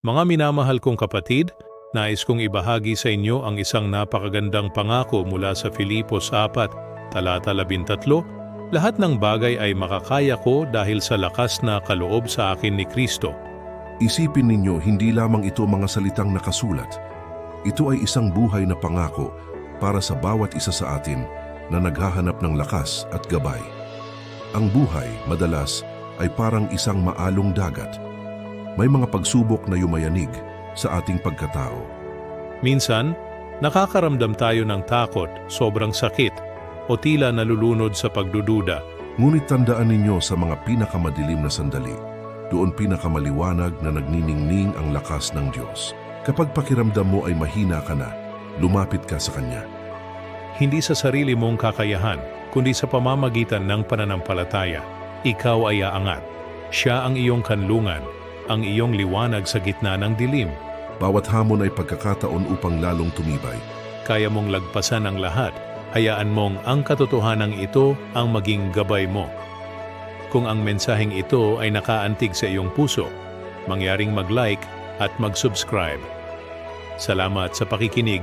Mga minamahal kong kapatid, nais kong ibahagi sa inyo ang isang napakagandang pangako mula sa Filipos 4, talata 13. Lahat ng bagay ay makakaya ko dahil sa lakas na kaloob sa akin ni Kristo. Isipin ninyo, hindi lamang ito mga salitang nakasulat. Ito ay isang buhay na pangako para sa bawat isa sa atin na naghahanap ng lakas at gabay. Ang buhay, madalas, ay parang isang maalong dagat. May mga pagsubok na yumayanig sa ating pagkatao. Minsan, nakakaramdam tayo ng takot, sobrang sakit, o tila nalulunod sa pagdududa. Ngunit tandaan ninyo, sa mga pinakamadilim na sandali, doon pinakamaliwanag na nagniningning ang lakas ng Diyos. Kapag pakiramdam mo ay mahina ka na, lumapit ka sa Kanya. Hindi sa sarili mong kakayahan, kundi sa pamamagitan ng pananampalataya. Ikaw ay aangat. Siya ang iyong kanlungan, ang iyong liwanag sa gitna ng dilim. Bawat hamon ay pagkakataon upang lalong tumibay. Kaya mong lagpasan ang lahat. Hayaan mong ang katotohanan ito ang maging gabay mo. Kung ang mensaheng ito ay nakaantig sa iyong puso, mangyaring mag-like at mag-subscribe. Salamat sa pakikinig.